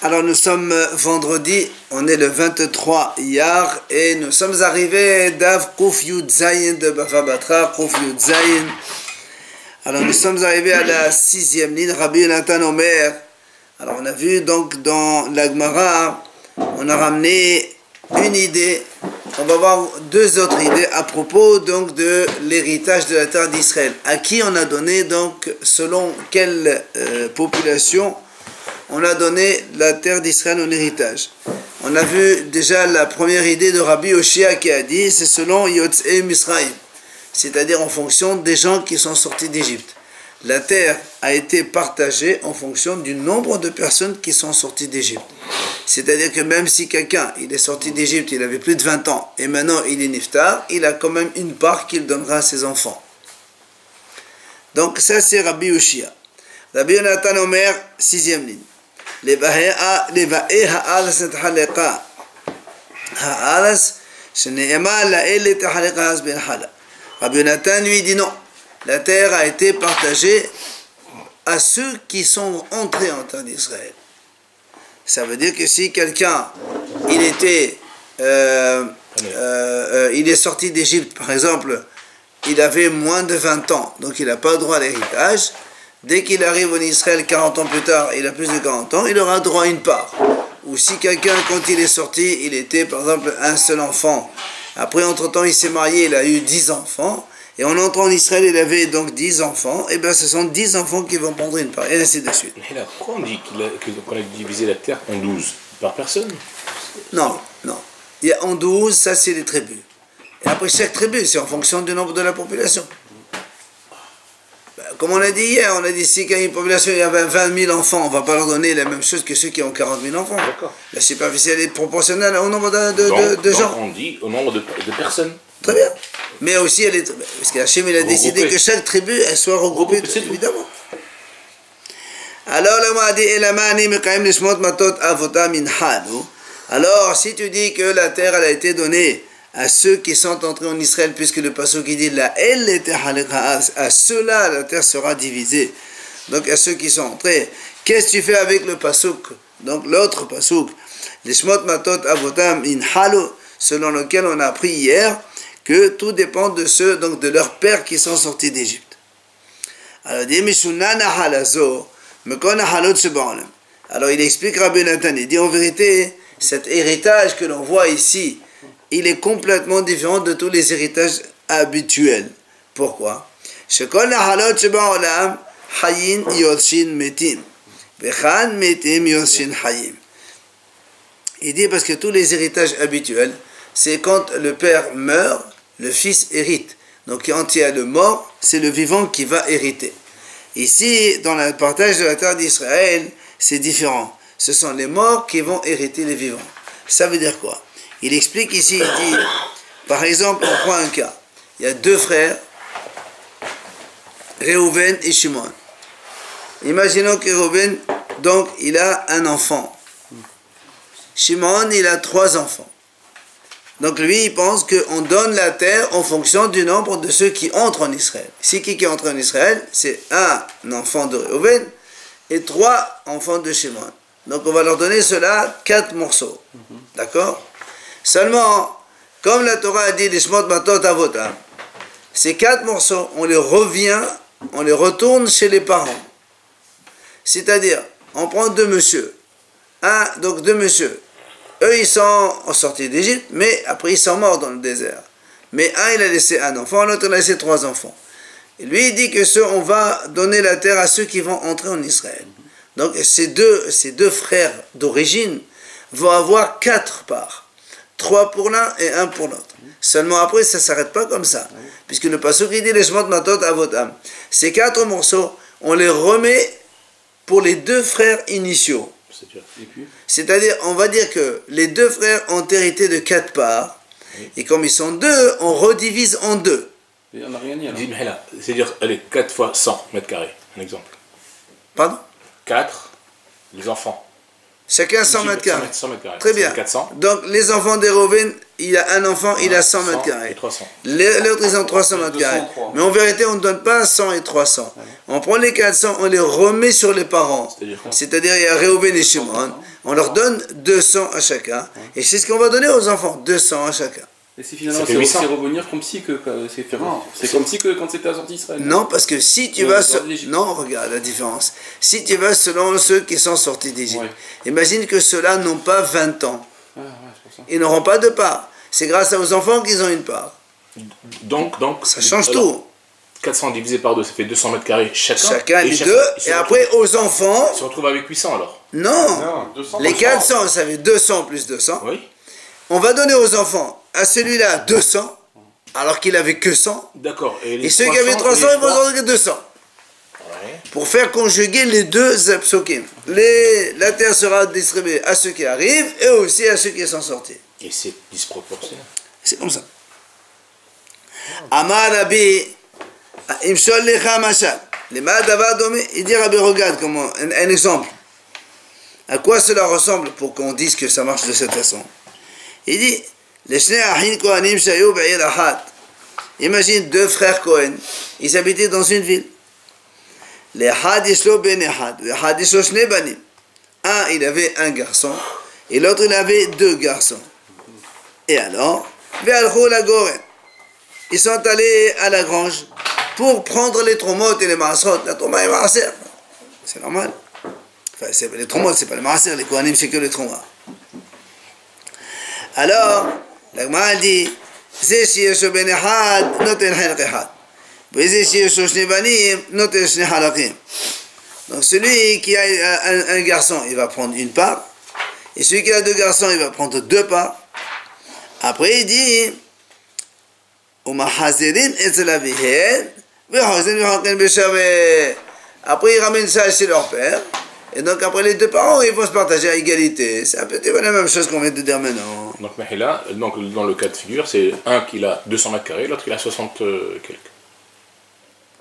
Alors nous sommes vendredi, on est le 23 Iyar et nous sommes arrivés d'Av Kouf Yud Zayin de Bava Batra, Kouf Yud Zayin. Alors nous sommes arrivés à la 6e ligne, Rabbi Yonatan Omer. Alors on a vu donc dans la Gemara, on a ramené une idée, on va voir deux autres idées à propos donc de l'héritage de la terre d'Israël. À qui on a donné donc, selon quelle population on a donné la terre d'Israël en héritage. On a vu déjà la première idée de Rabbi Oshia qui a dit, c'est selon Yotzei Misraïm, c'est-à-dire en fonction des gens qui sont sortis d'Égypte. La terre a été partagée en fonction du nombre de personnes qui sont sorties d'Égypte. C'est-à-dire que même si quelqu'un, il est sorti d'Égypte, il avait plus de 20 ans, et maintenant il est niftar, il a quand même une part qu'il donnera à ses enfants. Donc ça c'est Rabbi Oshia. Rabbi Yonatan Omer, 6e ligne. לבאי הארץ נתחלקה הארץ שנאמר לאלה תחלקה אז בין חלה. Rabbi Yonatan lui dit non, la terre a été partagée à ceux qui sont entrés en terre d'Israël. Ça veut dire que si quelqu'un il est sorti d'Égypte par exemple, il avait moins de 20 ans, donc il n'a pas droit à l'héritage. Dès qu'il arrive en Israël 40 ans plus tard, il a plus de 40 ans, il aura droit à une part. Ou si quelqu'un, quand il est sorti, il était par exemple un seul enfant. Après, entre-temps, il s'est marié, il a eu 10 enfants. Et en entrant en Israël, il avait donc 10 enfants. Et bien, ce sont 10 enfants qui vont prendre une part. Et ainsi de suite. Mais là, pourquoi on dit qu'on a divisé la terre en 12 par personne? Non, non. Il y a en 12, ça c'est les tribus. Et après, chaque tribu, c'est en fonction du nombre de la population. Comme on a dit hier, on a dit si qu'il y a une population, il y avait 20 000 enfants, on ne va pas leur donner la même chose que ceux qui ont 40 000 enfants. La superficie elle est proportionnelle au nombre de gens. On dit au nombre de personnes. Très bien. Mais aussi, elle est, parce qu'Hachem il a décidé que chaque tribu elle soit regroupée, évidemment. Alors, alors, si tu dis que la terre elle a été donnée à ceux qui sont entrés en Israël, puisque le pasuk qui dit la elle était à ceux-là la terre sera divisée. Donc à ceux qui sont entrés, qu'est-ce que tu fais avec le pasuk? Donc l'autre pasuk, l'ishmot matot avotam in halo, selon lequel on a appris hier que tout dépend de ceux, donc de leurs pères qui sont sortis d'Égypte. Alors il explique Rabbi Nathan, il dit en vérité, cet héritage que l'on voit ici, il est complètement différent de tous les héritages habituels. Pourquoi? Il dit parce que tous les héritages habituels, c'est quand le père meurt, le fils hérite. Donc quand il y a le mort, c'est le vivant qui va hériter. Ici, dans le partage de la terre d'Israël, c'est différent. Ce sont les morts qui vont hériter les vivants. Ça veut dire quoi? Il explique ici, il dit, par exemple, on prend un cas. Il y a deux frères, Réhouven et Shimon. Imaginons que Réhouven, donc, il a un enfant. Shimon, il a 3 enfants. Donc lui, il pense qu'on donne la terre en fonction du nombre de ceux qui entrent en Israël. Si qui entre en Israël, c'est un enfant de Réhouven et 3 enfants de Shimon. Donc on va leur donner cela 4 morceaux. D'accord? Seulement, comme la Torah a dit, ces 4 morceaux, on les retourne chez les parents. C'est-à-dire, on prend 2 messieurs. Donc 2 messieurs. Eux, ils sont sortis d'Égypte, mais après, ils sont morts dans le désert. Mais un, il a laissé un enfant, l'autre, il a laissé 3 enfants. Et lui, il dit que on va donner la terre à ceux qui vont entrer en Israël. Donc, ces deux frères d'origine vont avoir 4 parts. 3 pour l'un et 1 pour l'autre. Seulement après, ça ne s'arrête pas comme ça. Puisque le pasuk dit les shmot matot avotam. Ces 4 morceaux, on les remet pour les 2 frères initiaux. C'est-à-dire, on va dire que les 2 frères ont hérité de 4 parts. Et comme ils sont 2, on redivise en 2. On n'a rien dit. C'est-à-dire, allez, 4 fois 100 mètres carrés, un exemple. Pardon? 4, les enfants. Chacun 100 mètres carrés. 100 mètres carrés. Très bien. 400. Donc les enfants des Reuven, il a un enfant, il a 100 mètres carrés. Et 300. L'autre, ils ont 300 mètres carrés. 203. Mais en vérité, on ne donne pas 100 et 300. On prend les 400, on les remet sur les parents. C'est-à-dire quoi? C'est-à-dire, il y a Reuven et Shimon. On leur donne 200 à chacun. Et c'est ce qu'on va donner aux enfants, 200 à chacun. Et si finalement Ça fait c'est 800. revenir comme si que c'est faire. C'est comme si que quand c'était sorti Israël. Non, parce que si tu Non, vas... dans l'Égypte. Non, regarde la différence. Si tu vas selon ceux qui sont sortis d'Égypte, Ouais. imagine que ceux-là n'ont pas 20 ans. Ah, ouais, c'est pour ça. Ils n'auront pas de part. C'est grâce aux enfants qu'ils ont une part. Donc, Ça change alors, tout. 400 divisé par 2, ça fait 200 mètres carrés chacun. Chacun les chacun- deux. ils se Et retrouvent- après, aux enfants... ils se retrouvent avec 800 alors. Non. Non, 200. Les 400, ça fait 200 plus 200. Oui. On va donner aux enfants, à celui-là 200, alors qu'il avait que 100. D'accord. les Et ceux qui avaient 300, ils vont en donner 200. Ouais. Pour faire conjuguer les deux psukim. La terre sera distribuée à ceux qui arrivent et aussi à ceux qui sont sortis. Et c'est disproportionné. C'est comme ça. Amar Rabbi, Imshol Lecha Mashal. Les Ma'adavadomi, il dit Rabbi, regarde comment, un exemple. À quoi cela ressemble pour qu'on dise que ça marche de cette façon? Il dit, les Shnei Ahin Kohanim Shayu Ba'ir Ahad. Imagine deux frères Cohen, ils habitaient dans une ville. Les Had Yishlo Ben Ehad, les Had Yishlo Shnei Banim. Un, il avait un garçon, et l'autre, il avait deux garçons. Et alors, Ve'alchou la Goren. Ils sont allés à la grange pour prendre les tromotes et les maasrot. La troma et maaser. C'est normal. Enfin, les tromotes, c'est pas les maaser, les Kohanim, c'est que les tromas. Alors, la Gemara dit, זה שיש לו בן אחד נותן חלק אחד, וזה שיש לו שני בנים נותן שני חלקים. Donc celui qui a un garçon, il va prendre une part, et celui qui a deux garçons, il va prendre deux parts. Après il dit, ומחזירים אצל אביהם וחוזרים וחולקים בשווה. Après il ramène ça chez leur père. Et donc après les deux parents, ils vont se partager à égalité. C'est un peu la même chose qu'on vient de dire maintenant. Donc Mahila, donc dans le cas de figure, c'est un qui a 200 mètres carrés, l'autre qui a 60 quelques.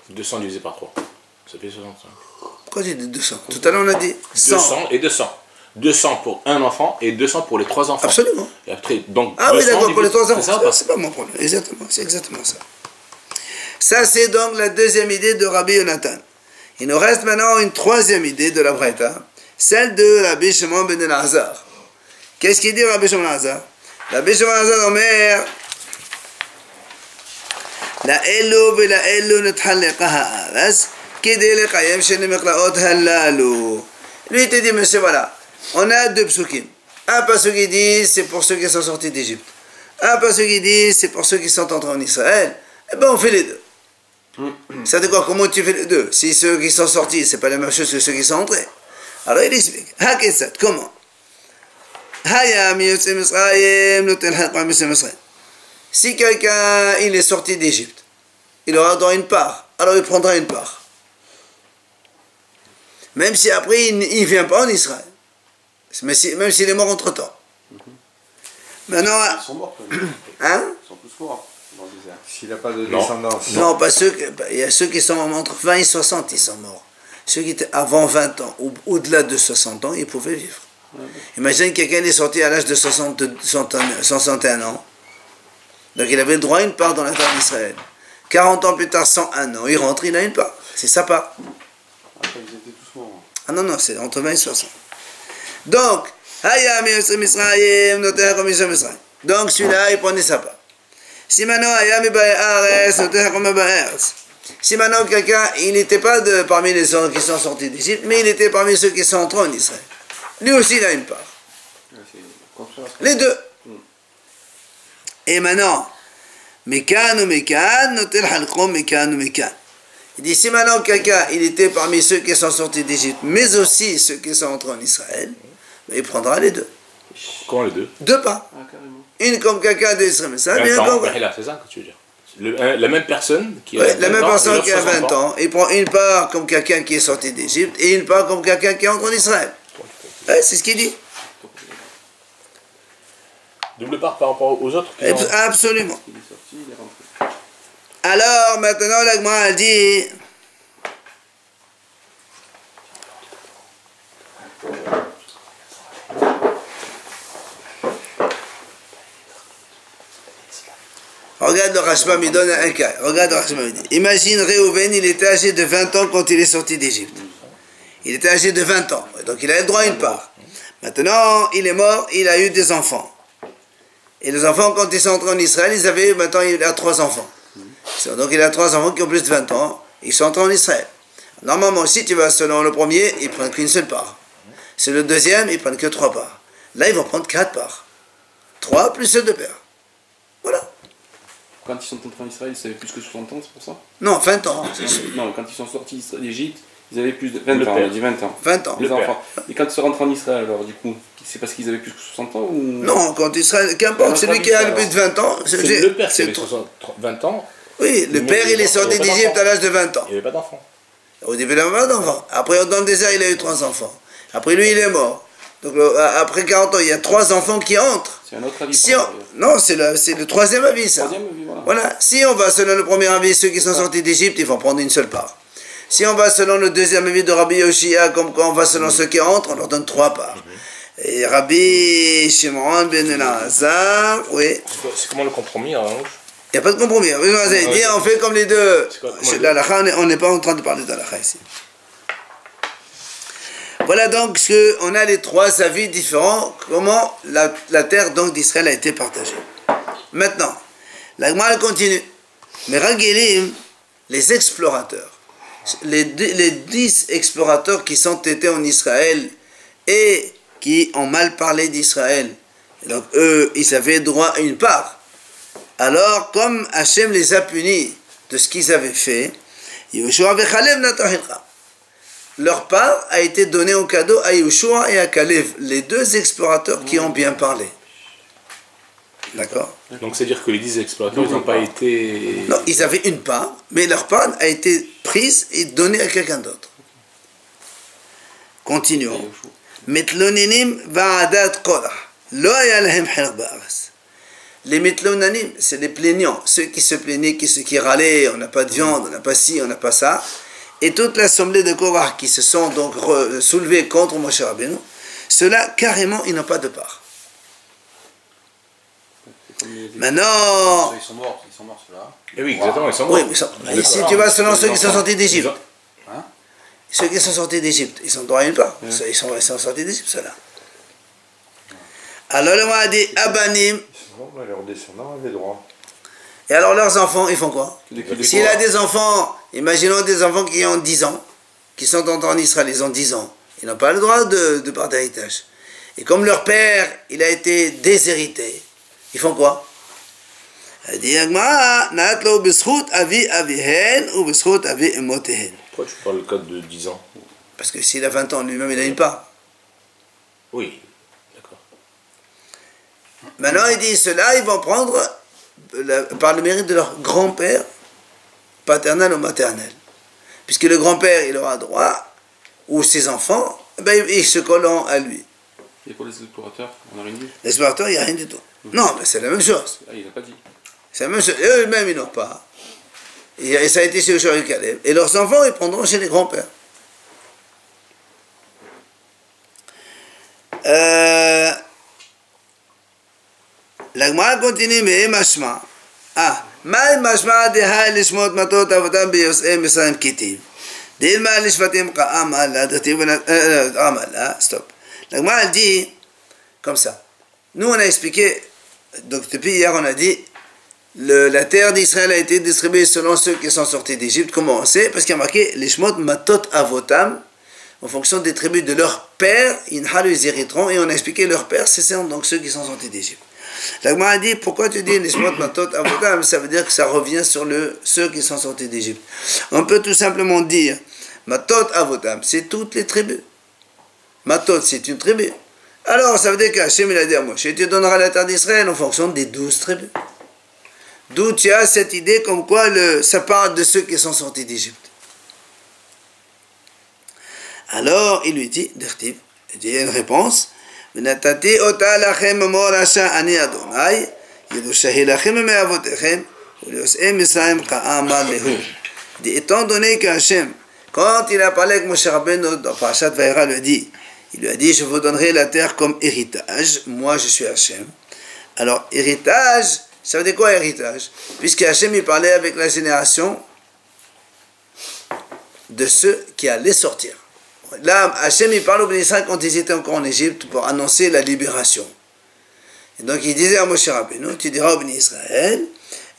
200 divisé par 3. Ça fait 65. Pourquoi j'ai dit 200? Tout à l'heure on a dit 100. 200 et 200. 200 pour un enfant et 200 pour les trois enfants. Absolument. Et après, donc, Ah oui, d'accord, pour les trois c'est ça ou enfants. pas? C'est pas mon problème. Exactement, c'est exactement ça. Ça, c'est donc la deuxième idée de Rabbi Yonatan. Il nous reste maintenant une troisième idée de la Braïta, celle de Rabbi Shimon ben Elazar. Qu'est-ce qu'il dit Rabbi Shimon ben Elazar? Rabbi Shimon ben Elazar אומר, לאלו ולאלו נתחלקה הארץ כדי לקיים שני מקראות הללו. Lui, il te dit, monsieur, voilà, on a deux psukim. Un pasuk qui dit, c'est pour ceux qui sont sortis d'Égypte. Un pasuk qui dit, c'est pour ceux qui sont entrés en Israël. Eh bien, on fait les deux. Ça veut dire quoi? Comment tu fais les deux? Si ceux qui sont sortis, c'est pas la même chose que ceux qui sont entrés. Alors il explique. Hakesat, comment? Si quelqu'un il est sorti d'Égypte, il aura droit à une part, alors il prendra une part. Même si après il ne vient pas en Israël. Même s'il est mort entre temps. Maintenant, Ils sont morts, quand même. hein? Ils sont tous morts dans le désert. S'il n'a pas de Non. descendance. Non, pas ceux, il y a ceux qui sont entre 20 et 60, ils sont morts. Ceux qui étaient avant 20 ans ou au-delà de 60 ans, ils pouvaient vivre. Imagine quelqu'un est sorti à l'âge de 61 ans. Donc il avait le droit à une part dans la terre d'Israël. 40 ans plus tard, 101 ans, il rentre, il a une part. C'est sa part. Après, ils étaient tous morts. Ah non, non, c'est entre 20 et 60. Donc, donc celui-là, il prenait sa part. Si maintenant, si maintenant quelqu'un, il n'était pas parmi les gens qui sont sortis d'Égypte, mais il était parmi ceux qui sont entrés en Israël. Lui aussi, il a une part. Ouais, c'est contraire. Les deux. Et maintenant, Mekan ou Mekan, notel halkrom Mekan ou Mekan. Il dit, si maintenant quelqu'un, il était parmi ceux qui sont sortis d'Égypte, mais aussi ceux qui sont entrés en Israël, il prendra les deux. Comment les deux? Deux parts. Ah, carrément. Une comme quelqu'un d'Israël, mais ça, 20 bien ans, comme... Mahila, c'est ça que tu veux dire? La même personne qui a Ouais, la 20 même ans, personne et qui a 60 20 ans, il prend une part comme quelqu'un qui est sorti d'Égypte et une part comme quelqu'un qui entre en Israël. Ouais, c'est ce qu'il dit. Double part par rapport aux autres qui ont... Absolument. Il est sorti, il est rentré. Alors, maintenant, la Gemara dit... regarde le Rashbam, il donne un cas. Regarde le Rashbam, il dit. Imagine Réhouven, il était âgé de 20 ans quand il est sorti d'Égypte. Il était âgé de 20 ans, donc il a le droit à une part. Maintenant, il est mort, il a eu des enfants. Et les enfants, quand ils sont entrés en Israël, maintenant il a 3 enfants. Donc il a 3 enfants qui ont plus de 20 ans, ils sont entrés en Israël. Normalement, si tu vas selon le premier, ils prennent qu'une seule part. C'est le deuxième, ils prennent que 3 parts. Là, ils vont prendre 4 parts. 3 plus celle de père. Voilà. Quand ils sont entrés en Israël, ils avaient plus que 60 ans, c'est pour ça? Non, 20 ans. Non, quand ils sont sortis d'Égypte, ils avaient plus de 20 ans, on a dit 20 ans. 20 ans. Les enfants. Et quand ils sont rentrés en Israël, alors du coup, c'est parce qu'ils avaient plus que 60 ans ou... Non, quand Israël, qu'importe, celui qui a plus de 20 ans, C'est le père qui avait 20 ans. Oui, le père, il est sorti d'Égypte à l'âge de 20 ans. Il n'y avait pas d'enfant. Au début, il n'avait pas d'enfant. Après, dans le désert, il a eu 3 enfants. Après, lui, il est mort. Donc, après 40 ans, il y a 3 enfants qui entrent. C'est un autre avis. Non, c'est le troisième avis, ça. Troisième avis, voilà. Voilà. Si on va selon le premier avis, ceux qui sont sortis d'Égypte, ils vont prendre une seule part. Si on va selon le deuxième avis de Rabbi Yoshia, comme quand on va selon ceux qui entrent, on leur donne 3 parts. Et Rabbi Shimon ben Elazar, oui. C'est comment le compromis en rouge? Il n'y a pas de compromis. On fait comme les deux. On n'est pas en train de parler d'Alakha ici. Voilà donc on a les 3 avis différents, comment la terre donc d'Israël a été partagée. Maintenant, la Gemara continue. Mais Ragelim, les explorateurs, les 10 explorateurs qui sont été en Israël et qui ont mal parlé d'Israël, donc eux, ils avaient droit à une part. Alors, comme Hachem les a punis de ce qu'ils avaient fait, leur part a été donnée en cadeau à Yehoshua et à Kalev, les 2 explorateurs qui ont bien parlé. D'accord? Donc c'est-à-dire que les 10 explorateurs, ils n'ont pas été... Non, ils avaient une part, mais leur part a été prise et donnée à quelqu'un d'autre. Continuons. Mitlonanim va'adat korah. Lo haya lahem hirq ba'aretz. Les mitlonanim, c'est les plaignants, ceux qui se plaignaient, qui râlaient, on n'a pas de viande, on n'a pas ci, on n'a pas ça. Et toute l'assemblée de Korah qui se sont donc soulevés contre Moshe Rabbeinu, ceux-là, carrément, ils n'ont pas de part. Maintenant... Ils sont morts ceux-là. Eh oui, exactement, ils sont morts. Oui, mais si tu vas selon ceux qui sont sortis d'Égypte, Hein? ceux qui sont sortis d'Égypte, ils sont droit à une part. Ils sont sortis d'Égypte, ceux-là. Alors le mot a dit Abanim. Leurs descendants avaient droit. Et alors leurs enfants, ils font quoi? S'il a des enfants, imaginons des enfants qui ont 10 ans, qui sont entrés en Israël, ils ont 10 ans, ils n'ont pas le droit de part d'héritage. Et comme leur père, il a été déshérité, ils font quoi? Il dit Pourquoi tu parles le code de 10 ans? parce que s'il a 20 ans, lui-même, il a une part. Oui, d'accord. Maintenant, il dit, ceux-là, ils vont prendre par le mérite de leur grand-père, paternel ou maternel. Puisque le grand-père, il aura droit, ou ses enfants, ben, ils se colleront à lui. Et pour les explorateurs, on n'a rien dit. L'explorateur, il n'y a rien du tout. Non, mais c'est la même chose. Ah, il n'a pas dit. C'est la même chose. Et eux-mêmes, ils n'ont pas. Et ça a été chez Yoshua et Caleb. Et leurs enfants, ils prendront chez les grands-pères. La Gemara continue, mais mashma. מה משמע דהי לשמות מטות אבותם ביוסעי מצרים כתיב? דילמה לשבטים כעמלה, דתיב עמלה, stop. La Gemara elle dit comme ça. Nous on a expliqué, donc depuis hier on a dit, la terre d'Israël a été distribuée selon ceux qui sont sortis d'Égypte. Comment on sait? Parce qu'il y a marqué les shmot matot avotam, en fonction des tribus de leur père, ils hériteront, et on a expliqué leur père, c'est donc ceux qui sont sortis d'Égypte. La Gemara a dit, pourquoi tu dis les shmot matot avotam? Ça veut dire que ça revient sur ceux qui sont sortis d'Égypte. On peut tout simplement dire, matot avotam, c'est toutes les tribus. Matot, c'est une tribu. Alors, ça veut dire qu'Hachem, il a dit à Moshe, tu donneras la terre d'Israël en fonction des 12 tribus. D'où tu as cette idée comme quoi ça parle de ceux qui sont sortis d'Égypte. Alors, il lui dit, il y a une réponse. Étant donné qu'Hachem, quand il a parlé avec Moshe Rabbeinu dans Parashat Vayera, il lui a dit, je vous donnerai la terre comme héritage, moi je suis Hachem. Alors, héritage, Ça veut dire quoi héritage? Puisque Hachem il parlait avec la génération de ceux qui allaient sortir. Là, Hachem il parle aux Béni Israël quand ils étaient encore en Égypte pour annoncer la libération. Et donc il disait à Moshe Rabbeinu, tu diras aux Béni Israël,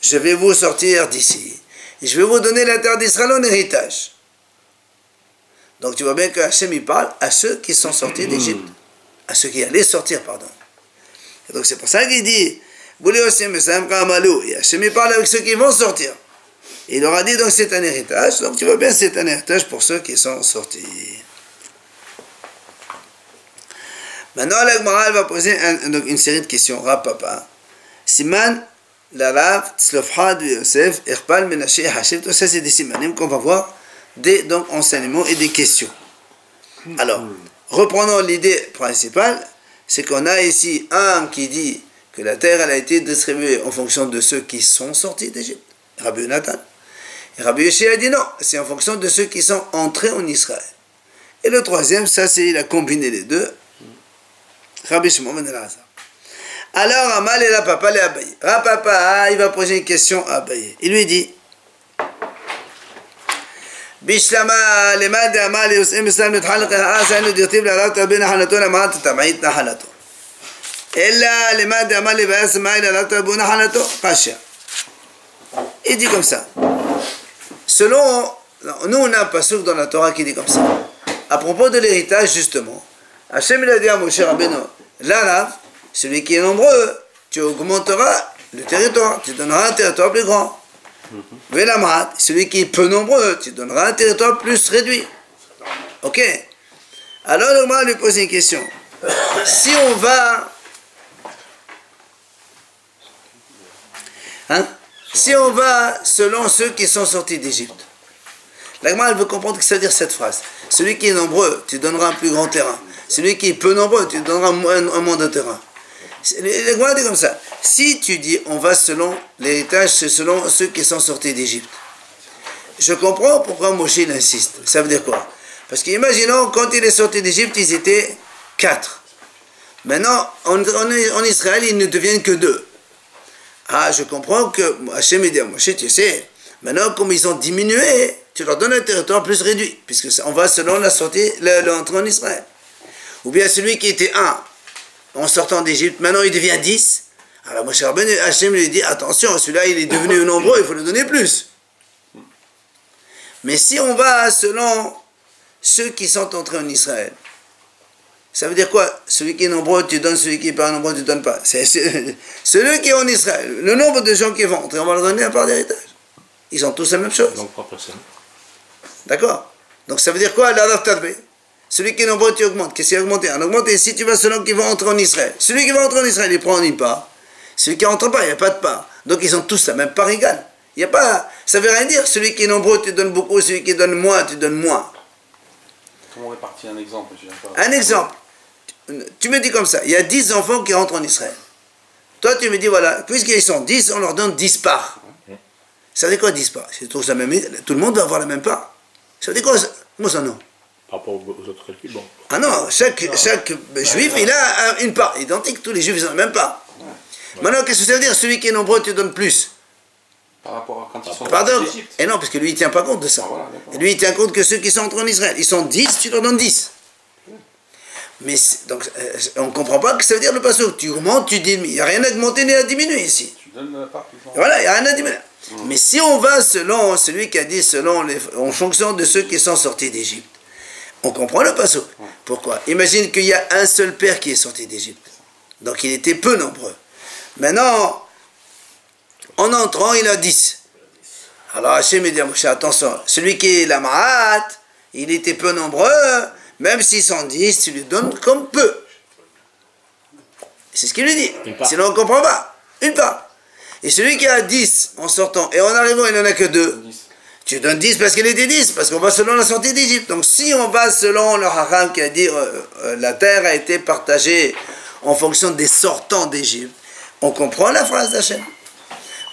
je vais vous sortir d'ici et je vais vous donner la terre d'Israël en héritage. Donc tu vois bien que Hachem il parle à ceux qui sont sortis d'Égypte, à ceux qui allaient sortir, pardon. Et donc c'est pour ça qu'il dit, et Hachem il parle avec ceux qui vont sortir. Et il leur a dit donc c'est un héritage, donc tu vois bien c'est un héritage pour ceux qui sont sortis. Maintenant la Gemara va poser donc une série de questions. Rav Papa, Siman, la Rav, Tzlofhad, Yosef, Erpal, Menaché, Hachem, tout ça c'est des simanim qu'on va voir des donc, enseignements et des questions. Alors, reprenons l'idée principale, c'est qu'on a ici un qui dit que la terre elle a été distribuée en fonction de ceux qui sont sortis d'Égypte, Rabbi Yonatan. Et Rabbi Yoshi a dit non, c'est en fonction de ceux qui sont entrés en Israël. Et le troisième, ça c'est, il a combiné les deux, Rabbi Shimon ben Elazar. Alors, Amal et la papa les Abaye. Papa, il va poser une question à Abaye. Il lui dit, Bishlama lema de Amal et Yosem Islam nethalak ha'asa enu dirtib la tabin hanato la ma'at tabayit na hanato. Ella lema de Amal et Bayas ma'il la tabun hanato kasha. Il dit comme ça. Selon, nous on a un pasuk dans la Torah qui dit comme ça. À propos de l'héritage justement, Hachem il a dit à Moshe Rabbeinu, l'Arav, celui qui est nombreux, tu augmenteras le territoire, tu donneras un territoire plus grand. Velamat, celui qui est peu nombreux, tu donneras un territoire plus réduit. Ok. Alors le Gemara lui pose une question. Si on va, si on va selon ceux qui sont sortis d'Égypte, la Gemara veut comprendre que ça veut dire cette phrase. Celui qui est nombreux, tu donneras un plus grand terrain. Celui qui est peu nombreux, tu donneras un moins de terrain. La Gemara dit comme ça. Si tu dis on va selon l'héritage, c'est selon ceux qui sont sortis d'Égypte. Je comprends pourquoi Moshe il insiste. Ça veut dire quoi? Parce qu'imaginons, quand il est sorti d'Égypte, ils étaient 4. Maintenant, en Israël, ils ne deviennent que 2. Ah, je comprends que Hachem dit à Moshe, tu sais, maintenant, comme ils ont diminué, tu leur donnes un territoire plus réduit, puisque on va selon la sortie, l'entrée en Israël. Ou bien celui qui était 1, en sortant d'Égypte, maintenant il devient 10. Alors Moshe Rabbeinu, Hachem lui dit, attention, celui-là il est devenu nombreux, il faut lui donner plus. Mais si on va selon ceux qui sont entrés en Israël, ça veut dire quoi? Celui qui est nombreux, tu donnes, celui qui n'est pas nombreux, tu ne donnes pas. C'est celui qui est en Israël. Le nombre de gens qui vont entrer, on va leur donner un part d'héritage. Ils ont tous la même chose. Donc, 3 personnes. D'accord? Donc ça veut dire quoi? La Tadbe. Celui qui est nombreux, tu augmentes. Qu'est-ce qui a augmenté? On augmente, et si tu vas selon qui vont entrer en Israël. Celui qui va entrer en Israël, il prend une part. Celui qui rentre pas, il n'y a pas de part. Donc ils ont tous la même part égale. Il y a pas, ça ne veut rien dire. Celui qui est nombreux, tu donnes beaucoup. Celui qui donne moins, tu donnes moins. Comment répartir un exemple? Un exemple. Tu me dis comme ça. Il y a 10 enfants qui rentrent en Israël. Toi, tu me dis, voilà, puisqu'ils sont 10, on leur donne 10 parts. Ça veut dire quoi 10 parts? C'est tous la même, tout le monde va avoir la même part. Ça veut dire quoi? Moi, ça non. Par rapport aux autres calculs, bon. Ah non, chaque juif, il a une part identique. Tous les juifs, ils ont la même part. Maintenant, qu'est-ce que ça veut dire? Celui qui est nombreux, tu donnes plus. Par rapport à quand ils sont Pardon? d'Égypte. Et non, parce que lui, il ne tient pas compte de ça. Ah, voilà, Et lui, il tient compte que ceux qui sont entrés en Israël. Ils sont 10, tu leur donnes 10. Mais donc, on ne comprend pas ce que ça veut dire le passage. Tu augmentes, tu diminues. Il n'y a rien à augmenter ni à diminuer ici. Tu donnes la part plus grande. Voilà, il n'y a rien à diminuer. Mais si on va selon celui qui a dit en fonction de ceux qui sont sortis d'Égypte, on comprend le passage. Pourquoi? Imagine qu'il y a un seul père qui est sorti d'Égypte. Donc il était peu nombreux. Maintenant, en entrant, il a 10. Alors Hachem dit à Moshe, attention, celui qui est la Ma'at, il était peu nombreux, même s'ils sont 10, tu lui donnes comme peu. C'est ce qu'il lui dit. Sinon on ne comprend pas. Une part. Et celui qui a 10 en sortant, et en arrivant, il n'en a que 2. Tu donnes 10 parce qu'il était 10, parce qu'on va selon la sortie d'Égypte. Donc si on va selon le haram qui a dit la terre a été partagée en fonction des sortants d'Égypte, on comprend la phrase d'Hachem.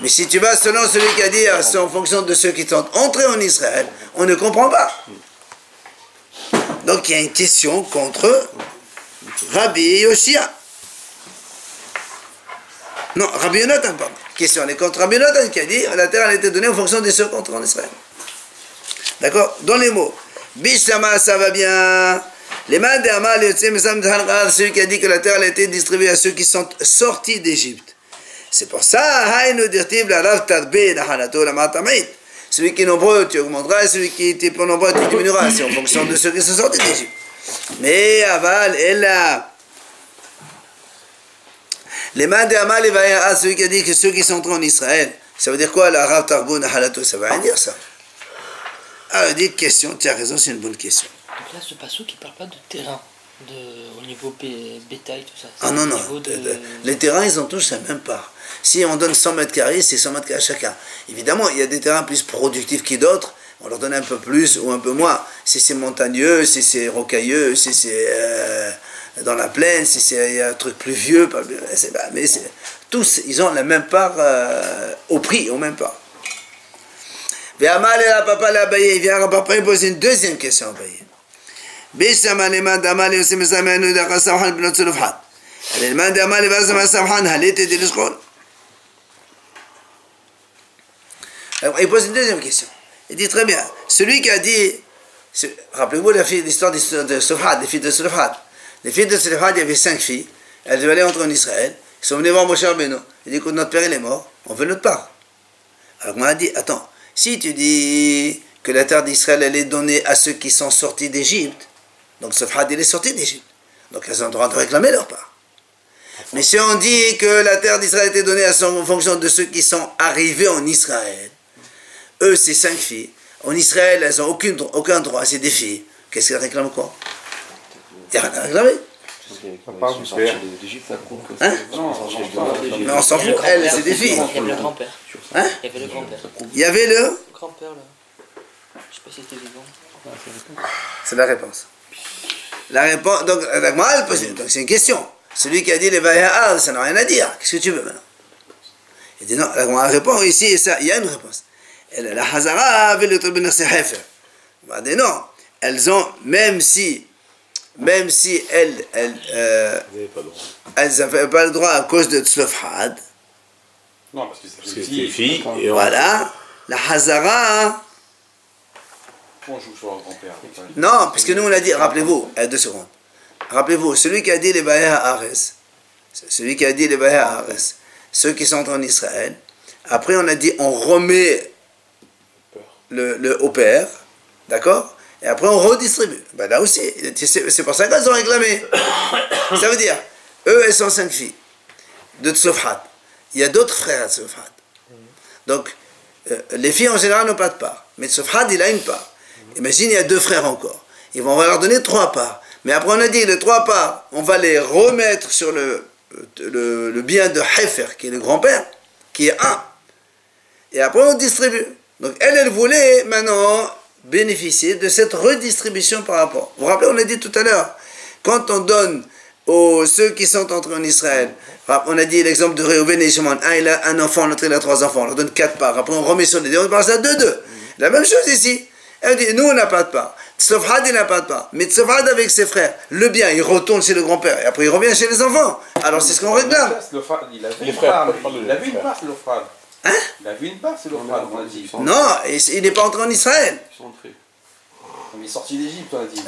Mais si tu vas selon celui qui a dit c'est en fonction de ceux qui sont entrés en Israël, on ne comprend pas. Donc il y a une question contre Rabbi Yoshia. Non, Rabbi Yonatan, pardon. question. Les contre Rabbi Natan qui a dit la terre a été donnée en fonction des ceux contre en Israël. D'accord? Dans les mots. Bishama, ça va bien. Les mains d'Amal et celui qui a dit que la terre a été distribuée à ceux qui sont sortis d'Égypte. C'est pour ça, celui qui est nombreux, tu augmenteras, et celui qui était peu nombreux, tu diminueras. C'est en fonction de ceux qui sont sortis d'Égypte. Mais Aval, elle a. Les mains d'Amal et Vaïa, celui qui a dit que ceux qui sont entrés en Israël, ça veut dire quoi, la Rav Tarboun Halato? Ça veut rien dire ça. Ah, dit question, tu as raison, c'est une bonne question. Donc là, ce passage qui ne parle pas de terrain, au niveau bétail, tout ça. Ah non, non. Les terrains, ils ont tous la même part. Si on donne 100 mètres carrés, c'est 100 mètres carrés chacun. Évidemment, il y a des terrains plus productifs que d'autres. On leur donne un peu plus ou un peu moins. Si c'est montagneux, si c'est rocailleux, si c'est dans la plaine, si c'est un truc pluvieux. Mais tous, ils ont la même part au prix, au même part. Il vient papa poser une deuxième question à Abaye. Il pose une deuxième question. Il dit très bien, celui qui a dit, rappelez-vous l'histoire de Sofhat, des filles de Sofhat. Les filles de Sofhat, il y avait 5 filles, elles devaient aller entrer en Israël, ils sont venus voir Moshe Rabbeinu. Il dit que notre père il est mort, on veut notre part. Alors on a dit, attends, si tu dis que la terre d'Israël elle est donnée à ceux qui sont sortis d'Égypte, donc Sofhat il est sorti d'Égypte, donc elles ont le droit de réclamer leur part. Mais si on dit que la terre d'Israël était donnée en fonction de ceux qui sont arrivés en Israël, eux, c'est 5 filles. En Israël, elles n'ont aucun droit, c'est des filles. Qu'est-ce qu'elles réclament quoi? Il n'y a rien à réclamer. Hein? Mais on s'en fout, elles, c'est des filles. Il y avait le grand-père. Hein? Il y avait le grand-père. Il y avait le grand-père, là. Je ne sais pas si c'était vivant. C'est la réponse. La réponse, donc, c'est une question. Celui qui a dit les Vaïa, ça n'a rien à dire. Qu'est-ce que tu veux maintenant? Il dit non, la réponse ici, et ça, il y a une réponse. La Hazara avait le tribunal Hefer. On va dire non. Elles ont, même si elles n'avaient pas le droit à cause de Tzlofhad. Non, parce que c'est des filles. Et voilà. La Hazara. On joue sur un grand-père. Non, parce que nous on a dit, rappelez-vous, 2 secondes. Rappelez-vous, celui qui a dit les Baïa Ares, celui qui a dit les Baïa Ares, ceux qui sont en Israël, après on a dit on remet au père, d'accord? Et après on redistribue. Ben là aussi, c'est pour ça qu'elles ont réclamé. Ça veut dire, eux elles sont 5 filles de Tzofhat. Il y a d'autres frères à Tzofhat. Donc, les filles en général n'ont pas de part. Mais Tzofhat il a une part. Imagine, il y a 2 frères encore. On va leur donner 3 parts. Mais après on a dit, les 3 parts, on va les remettre sur le bien de Hefer, qui est le grand-père, qui est 1. Et après on distribue. Donc elle voulait maintenant bénéficier de cette redistribution par rapport. Vous vous rappelez, on a dit tout à l'heure, quand on donne ceux qui sont entrés en Israël, on a dit l'exemple de Réhouven et Shimon, il a un enfant, l'autre il a 3 enfants, on leur donne 4 parts, après on remet sur les 2, on passe à 2-2. La même chose ici. Elle dit, nous on n'a pas de part. Tzofhad il n'a pas de part. Mais Tzofhad avec ses frères, le bien, il retourne chez le grand-père, et après il revient chez les enfants. Alors c'est ce qu'on réclame. Il avait une part, c'est l'Ofrad. Hein? Il a vu une part, c'est l'Ofrad, on a dit. Non, il n'est pas entré en Israël. Ils sont entrés. Mais il est sorti d'Égypte, on a dit.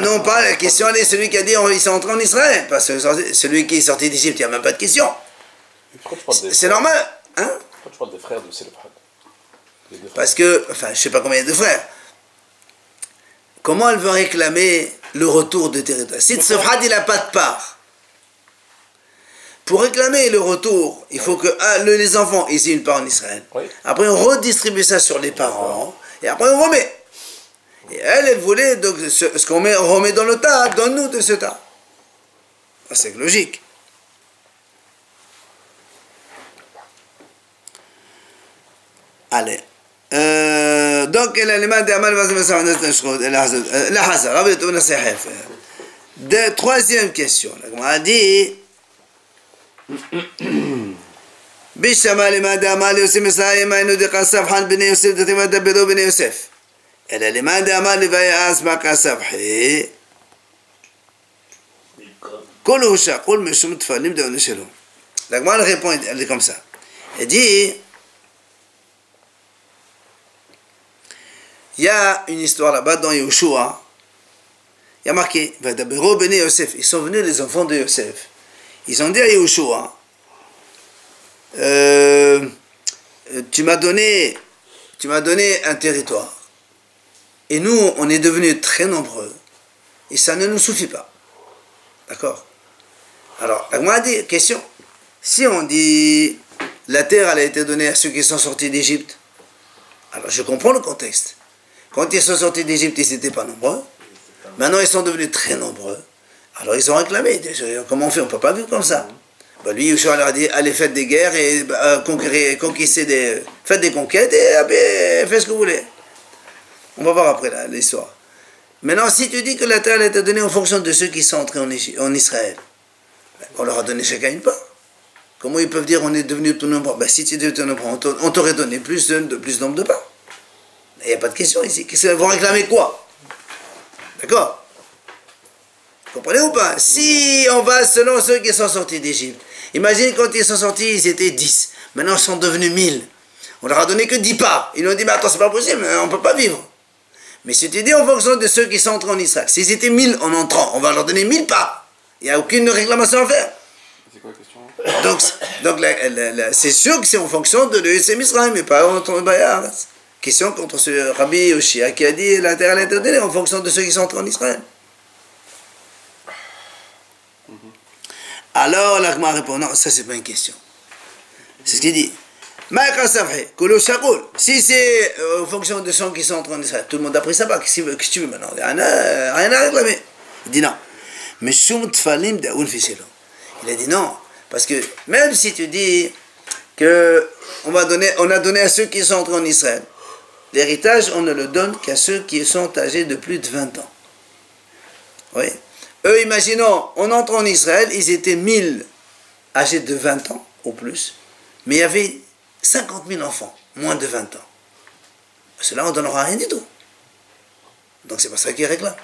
Non, pas la question, elle est celui qui a dit ils sont entrés en Israël. Parce que celui qui est sorti d'Égypte, il n'y a même pas de question. C'est normal. Hein? Pourquoi tu parles des frères de Selefhad? Parce que, enfin, je ne sais pas combien il y a de frères. Comment elle veut réclamer le retour de territoire? Si Tzofhad, il n'a pas de part. Pour réclamer le retour, il faut que les enfants aient une part en Israël. Oui. Après, on redistribue ça sur les parents. Et après, on remet. Et elle voulait, donc, ce qu'on remet dans le tas, donne-nous de ce tas. C'est logique. Allez. Donc, elle a les mains d'Amal, la Hazara, troisième question. On a dit. Bishama lima d'Amal Yosef Mesraïm aïnou de Kassaf Han b'nei Yosef de Tima d'Abedo b'nei Yosef. Elle a les mains d'Amal levaya asma Kassaf hi. Kol husha, kol meshum tfalim de oneshelo. La Gemara répond, elle est comme ça. Il dit, il y a une histoire là-bas dans Yehoshua, il y a marqué, Vadabero Bene Yosef, ils sont venus les enfants de Yosef, ils ont dit à Yehoshua, tu m'as donné un territoire, et nous, on est devenus très nombreux, et ça ne nous suffit pas. D'accord? Alors, moi, dit, question, si on dit, la terre, elle a été donnée à ceux qui sont sortis d'Égypte, alors je comprends le contexte. Quand ils sont sortis d'Égypte, ils n'étaient pas nombreux. Maintenant, ils sont devenus très nombreux. Alors, ils ont réclamé. Comment on fait? On ne peut pas vivre comme ça. Ben, lui, Yeshua leur a dit, allez, faites des guerres et faites des conquêtes et faites ce que vous voulez. On va voir après l'histoire. Maintenant, si tu dis que la terre a été donnée en fonction de ceux qui sont entrés en Israël, ben, on leur a donné chacun une part. Comment ils peuvent dire on est devenu tout nombreux? Ben, si tu es devenu tout nombreux, on t'aurait donné plus nombre de parts. Il n'y a pas de question ici. Qu'est-ce qu'ils vont réclamer quoi? D'accord? Vous comprenez ou pas? Si on va selon ceux qui sont sortis d'Égypte, imagine quand ils sont sortis, ils étaient 10. Maintenant, ils sont devenus 1000. On leur a donné que 10 parts. Ils nous ont dit, mais attends, c'est pas possible, on ne peut pas vivre. Mais si tu dis en fonction de ceux qui sont entrés en Israël, s'ils étaient 1000 en entrant, on va leur donner 1000 parts. Il n'y a aucune réclamation à faire. C'est quoi la question? Donc c'est sûr que c'est en fonction de l'ESM Israël, mais pas entre Bayard. Question contre ce Rabbi Yoshia qui a dit la terre a été donnée en fonction de ceux qui sont entrés en Israël. Alors l'Agma répond non, ça c'est pas une question. C'est ce qu'il dit. Si c'est en fonction de ceux qui sont entrés en Israël, tout le monde a pris sa part. Qu'est-ce que tu veux maintenant? Rien à réclamer. Il dit non. Mais il a dit non. Parce que même si tu dis que on a donné à ceux qui sont entrés en Israël, l'héritage, on ne le donne qu'à ceux qui sont âgés de plus de 20 ans. Oui. Eux, imaginons, on entre en Israël, ils étaient 1000 âgés de 20 ans ou plus, mais il y avait 50 000 enfants, moins de 20 ans. Cela, on ne donnera rien du tout. Donc c'est pas ça qu'ils réclament.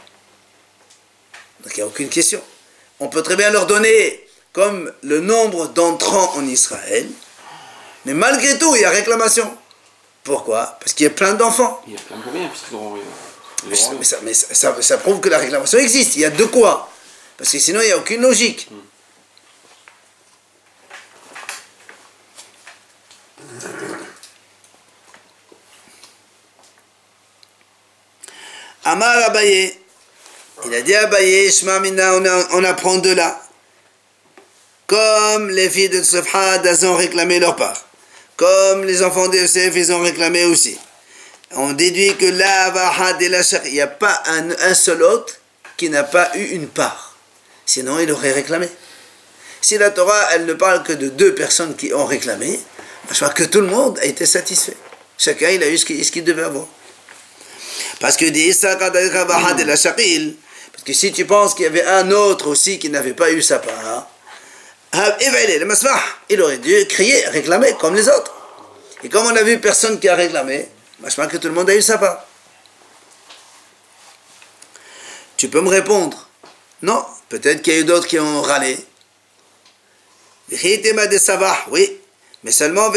Donc il n'y a aucune question. On peut très bien leur donner comme le nombre d'entrants en Israël, mais malgré tout, il y a réclamation. Pourquoi? Parce qu'il y a plein d'enfants. Il y a plein de rien, puisqu'ils auront rien. Mais ça prouve que la réclamation existe. Il y a de quoi. Parce que sinon, il n'y a aucune logique. Amar Abaye, il a dit à Abaye, Shema Mina, on apprend de là. Comme les filles de Tzefha, elles ont réclamé leur part. Comme les enfants de Yosef, ils ont réclamé aussi. On déduit que là, il n'y a pas un seul autre qui n'a pas eu une part. Sinon, il aurait réclamé. Si la Torah, elle ne parle que de 2 personnes qui ont réclamé, je crois que tout le monde a été satisfait. Chacun, il a eu ce qu'il devait avoir. Parce que si tu penses qu'il y avait un autre aussi qui n'avait pas eu sa part, il aurait dû crier, réclamer comme les autres. Et comme on a vu personne qui a réclamé, je crois que tout le monde a eu sa part. Tu peux me répondre, non, peut-être qu'il y a eu d'autres qui ont râlé. Oui, mais seulement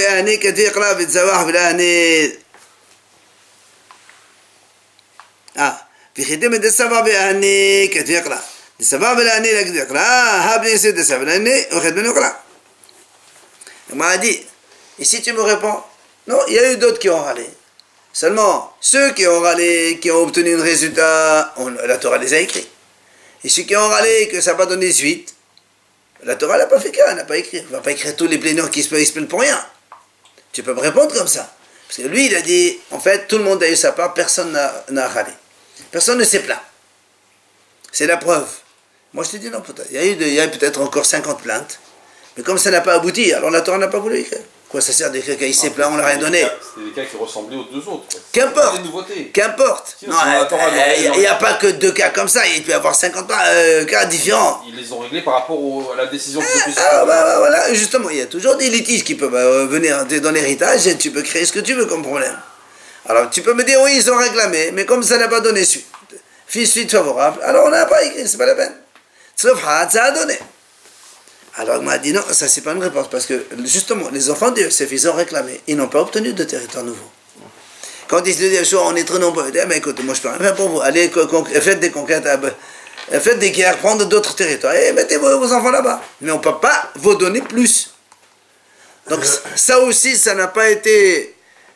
il m'a dit, et si tu me réponds, non, il y a eu d'autres qui ont râlé. Seulement, ceux qui ont râlé, qui ont obtenu un résultat, la Torah les a écrits. Et ceux qui ont râlé, que ça n'a pas donné suite, la Torah n'a pas fait cas, elle n'a pas écrit. Elle ne va pas écrire tous les plaignants qui se plaignent pour rien. Tu peux me répondre comme ça. Parce que lui, il a dit, en fait, tout le monde a eu sa part, personne n'a râlé. Personne ne s'est plaint. C'est la preuve. Moi, je te dis non, peut-être. Il y a peut-être encore 50 plaintes. Mais comme ça n'a pas abouti, alors la Torah n'a pas voulu écrire. Quoi, ça sert d'écrire qu'il s'est plaint, on n'a rien donné. C'était des cas qui ressemblaient aux 2 autres. Qu'importe. Des nouveautés. Qu'importe. Sinon, il n'y a pas que 2 cas comme ça, il peut y avoir 50 cas différents. Ils les ont réglés par rapport à la décision qu'ils ont prise. Voilà, justement, il y a toujours des litiges qui peuvent venir dans l'héritage et tu peux créer ce que tu veux comme problème. Alors tu peux me dire, oui, ils ont réclamé, mais comme ça n'a pas donné suite favorable, alors on n'a pas écrit, c'est pas la peine. Sauf ça a donné. Alors il m'a dit non, ça c'est pas une réponse, parce que justement, les enfants de Yosef, ils ont réclamé, ils n'ont pas obtenu de territoire nouveau. Quand ils se disent, on est très nombreux, ils disent, mais écoutez, moi je peux rien faire pour vous, allez, faites des conquêtes, faites des guerres, prendre d'autres territoires, et mettez vos enfants là-bas. Mais on ne peut pas vous donner plus. Donc ça aussi, ça n'a pas été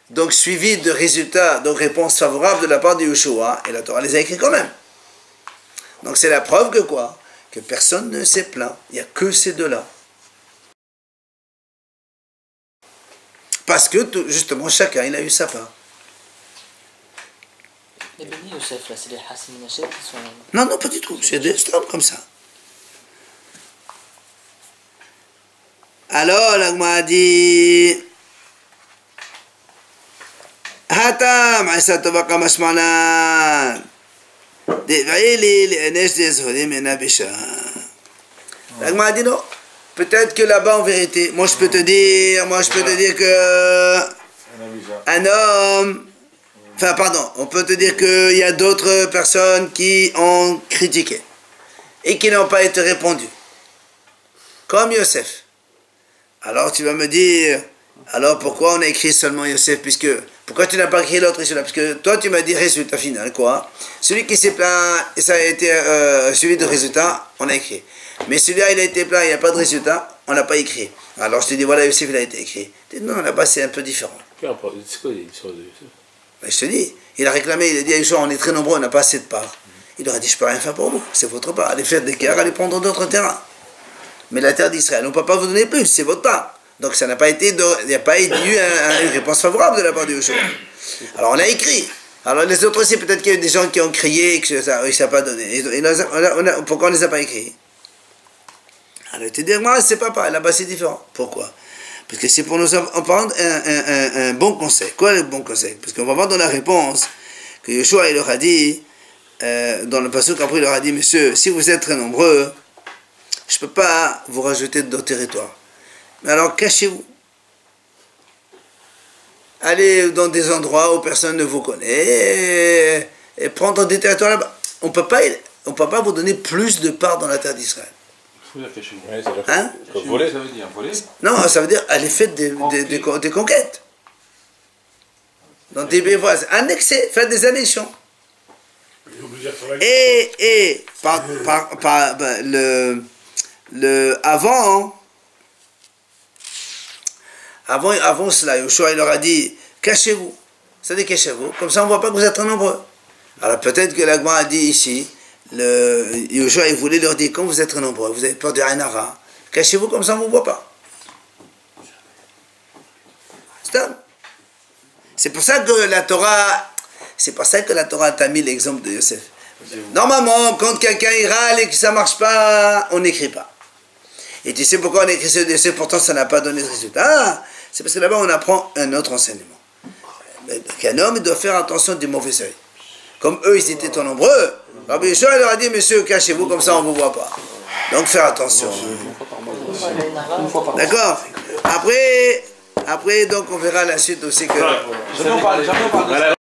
donc, suivi de résultats, de réponses favorables de la part de Yeshua, et la Torah les a écrits quand même. Donc c'est la preuve que quoi? Que personne ne s'est plaint. Il n'y a que ces deux-là. Parce que, justement, chacun, il a eu sa part. Les bénis Yosef, là, c'est les Hassim Menachet qui sont... Non, non, pas du tout. C'est des stars comme ça. Alors, l'Agma a dit... Hatam, Aïssa Tobaka Mashmanan. L'Agma a dit non. Peut-être que là-bas en vérité, moi je peux te dire que un homme, enfin pardon, on peut te dire qu'il y a d'autres personnes qui ont critiqué et qui n'ont pas été répondues. Comme Yosef. Alors tu vas me dire, alors pourquoi on a écrit seulement Yosef, pourquoi tu n'as pas écrit l'autre résultat? Parce que toi, tu m'as dit résultat final, quoi. Celui qui s'est plaint, et ça a été suivi de résultat, on a écrit. Mais celui-là, il a été plaint, il n'y a pas de résultat, on n'a pas écrit. Alors je te dis, voilà, Yosef, il a été écrit. Tu dis, non, là-bas, c'est un peu différent. C'est quoi l'histoire de Yosef? Ben, je te dis, il a réclamé, il a dit, Yeshua, on est très nombreux, on n'a pas assez de parts. Il leur a dit, je ne peux rien faire pour vous, c'est votre part. Allez faire des guerres, allez prendre d'autres terrains. Mais la terre d'Israël, on ne peut pas vous donner plus, c'est votre part. Donc ça n'a pas été, il n'y a pas eu une réponse favorable de la part de Yeshua. Alors on a écrit. Alors les autres aussi, peut-être qu'il y a eu des gens qui ont crié, que ça ne s'est pas donné. Pourquoi on ne les a pas écrits? Alors tu dis, moi c'est pas pareil, là-bas c'est différent. Pourquoi? Parce que c'est pour nous apprendre un bon conseil. Quoi le bon conseil? Parce qu'on va voir dans la réponse que Yeshua il leur a dit, dans le passage qu'après il leur a dit, monsieur, si vous êtes très nombreux, je ne peux pas vous rajouter d'autres territoires. Mais alors cachez-vous. Allez dans des endroits où personne ne vous connaît et prendre des territoires là-bas. On ne peut pas vous donner plus de parts dans la terre d'Israël. Hein? Voler, ça veut dire voler? Non, ça veut dire aller faire des conquêtes. Dans des pays voisins. Annexer, faire des annexions. Et avant cela, Yeshua il leur a dit, cachez-vous. C'est-à-dire cachez-vous, comme ça on ne voit pas que vous êtes très nombreux. Alors peut-être que l'Agma a dit ici, Yeshua il voulait leur dire, quand vous êtes très nombreux, vous avez peur de rien à rien, cachez-vous comme ça on ne vous voit pas. C'est pour ça que la Torah t'a mis l'exemple de Yosef. Normalement, quand quelqu'un il râle et que ça ne marche pas, on n'écrit pas. Et tu sais pourquoi on a écrit ce décès, pourtant ça n'a pas donné de résultat? C'est parce que là-bas on apprend un autre enseignement. Qu'un homme doit faire attention des mauvais œils. Comme eux ils étaient trop nombreux, Rabbi Yeshua leur a dit, monsieur, cachez-vous comme ça on ne vous voit pas. Donc faire attention. D'accord? Après donc on verra la suite aussi que... Jamais on parle de ça.